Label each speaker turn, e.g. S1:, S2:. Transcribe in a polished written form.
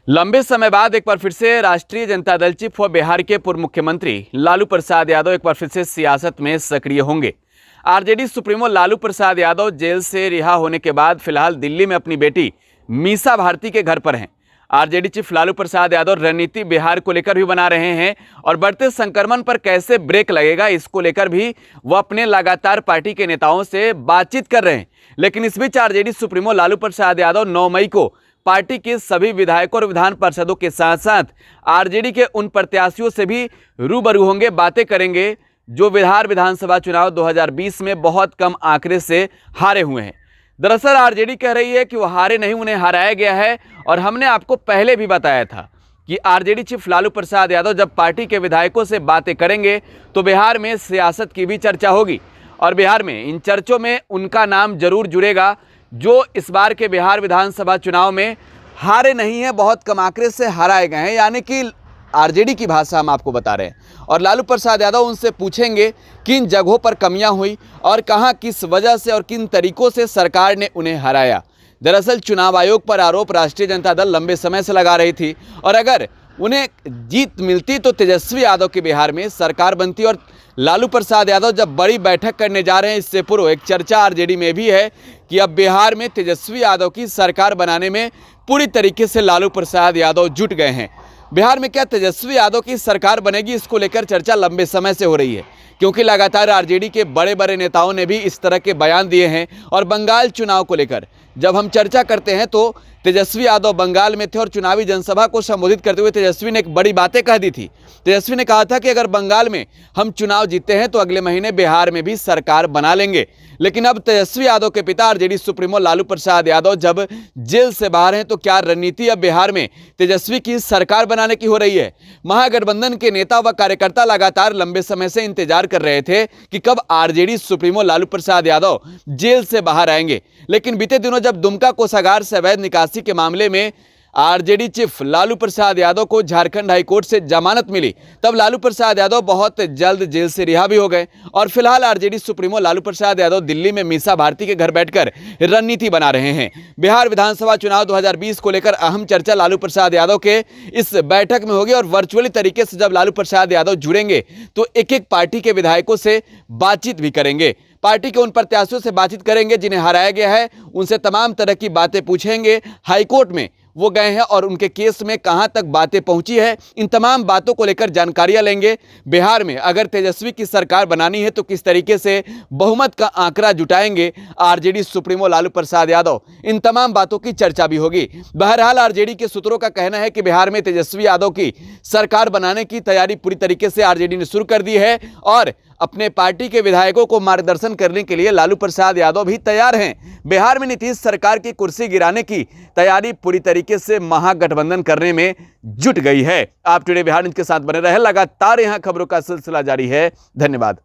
S1: लंबे समय बाद एक बार फिर से राष्ट्रीय जनता दल चीफ व बिहार के पूर्व मुख्यमंत्री लालू प्रसाद यादव एक बार फिर से सियासत में सक्रिय होंगे। RJD supremo Lalu Prasad Yadav jail से रिहा होने के बाद फिलहाल दिल्ली में अपनी बेटी मीसा भारती के घर पर हैं। आरजेडी चीफ लालू प्रसाद यादव रणनीति बिहार को लेकर भी बना रहे हैं और बढ़ते संक्रमण पर कैसे ब्रेक लगेगा इसको लेकर भी वह अपने लगातार पार्टी के नेताओं से बातचीत कर रहे हैं। लेकिन इस बीच आरजेडी सुप्रीमो लालू प्रसाद यादव 9 मई को पार्टी के सभी विधायकों और विधान पार्षदों के साथ साथ आरजेडी के उन प्रत्याशियों से भी रूबरू होंगे, बातें करेंगे जो बिहार विधानसभा चुनाव 2020 में बहुत कम आंकड़े से हारे हुए हैं। दरअसल आरजेडी कह रही है कि वो हारे नहीं, उन्हें हराया गया है। और हमने आपको पहले भी बताया था कि आरजेडी चीफ लालू प्रसाद यादव जब पार्टी के विधायकों से बातें करेंगे तो बिहार में सियासत की भी चर्चा होगी और बिहार में इन चर्चों में उनका नाम जरूर जुड़ेगा जो इस बार के बिहार विधानसभा चुनाव में हारे नहीं हैं, बहुत कम आंकड़े से हराए गए हैं। यानी कि आरजेडी की भाषा हम आपको बता रहे हैं और लालू प्रसाद यादव उनसे पूछेंगे किन जगहों पर कमियां हुई और कहां किस वजह से और किन तरीकों से सरकार ने उन्हें हराया। दरअसल चुनाव आयोग पर आरोप राष्ट्रीय जनता दल लंबे समय से लगा रही थी और अगर उन्हें जीत मिलती तो तेजस्वी यादव की बिहार में सरकार बनती। और लालू प्रसाद यादव जब बड़ी बैठक करने जा रहे हैं, इससे पूर्व एक चर्चा आरजेडी में भी है कि अब बिहार में तेजस्वी यादव की सरकार बनाने में पूरी तरीके से लालू प्रसाद यादव जुट गए हैं। बिहार में क्या तेजस्वी यादव की सरकार बनेगी, इसको लेकर चर्चा लंबे समय से हो रही है क्योंकि लगातार आरजेडी के बड़े बड़े नेताओं ने भी इस तरह के बयान दिए हैं। और बंगाल चुनाव को लेकर जब हम चर्चा करते हैं तो तेजस्वी यादव बंगाल में थे और चुनावी जनसभा को संबोधित करते हुए तेजस्वी ने एक बड़ी बातें कह दी थी। तेजस्वी ने कहा था कि अगर बंगाल में हम चुनाव जीतते हैं तो अगले महीने बिहार में भी सरकार बना लेंगे। लेकिन अब तेजस्वी यादव के पिता आरजेडी सुप्रीमो लालू प्रसाद यादव जब जेल से बाहर हैं तो क्या रणनीति अब बिहार में तेजस्वी की सरकार बनाने की हो रही है। महागठबंधन के नेता व कार्यकर्ता लगातार लंबे समय से इंतजार कर रहे थे कि कब RJD supremo Lalu Prasad Yadav jail से बाहर आएंगे। लेकिन बीते दिनों जब दुमका कोषागार से अवैध निकासी के मामले में आरजेडी चीफ लालू प्रसाद यादव को झारखंड हाईकोर्ट से जमानत मिली तब लालू प्रसाद यादव बहुत जल्द जेल से रिहा भी हो गए। और फिलहाल आरजेडी सुप्रीमो लालू प्रसाद यादव दिल्ली में मीसा भारती के घर बैठकर रणनीति बना रहे हैं। बिहार विधानसभा चुनाव 2020 को लेकर अहम चर्चा लालू प्रसाद यादव के इस बैठक में होगी और वर्चुअली तरीके से जब लालू प्रसाद यादव जुड़ेंगे तो एक एक पार्टी के विधायकों से बातचीत भी करेंगे। पार्टी के उन प्रत्याशियों से बातचीत करेंगे जिन्हें हराया गया है, उनसे तमाम तरह की बातें पूछेंगे। हाईकोर्ट में वो गए हैं और उनके केस में कहां तक बातें पहुंची है, इन तमाम बातों को लेकर जानकारियां लेंगे। बिहार में अगर तेजस्वी की सरकार बनानी है तो किस तरीके से बहुमत का आंकड़ा जुटाएंगे आरजेडी सुप्रीमो लालू प्रसाद यादव, इन तमाम बातों की चर्चा भी होगी। बहरहाल आरजेडी के सूत्रों का कहना है कि बिहार में तेजस्वी यादव की सरकार बनाने की तैयारी पूरी तरीके से आरजेडी ने शुरू कर दी है और अपने पार्टी के विधायकों को मार्गदर्शन करने के लिए लालू प्रसाद यादव भी तैयार हैं। बिहार में नीतीश सरकार की कुर्सी गिराने की तैयारी पूरी तरीके से महागठबंधन करने में जुट गई है। आप टुडे बिहार न्यूज़ के साथ बने रहे, लगातार यहां खबरों का सिलसिला जारी है। धन्यवाद।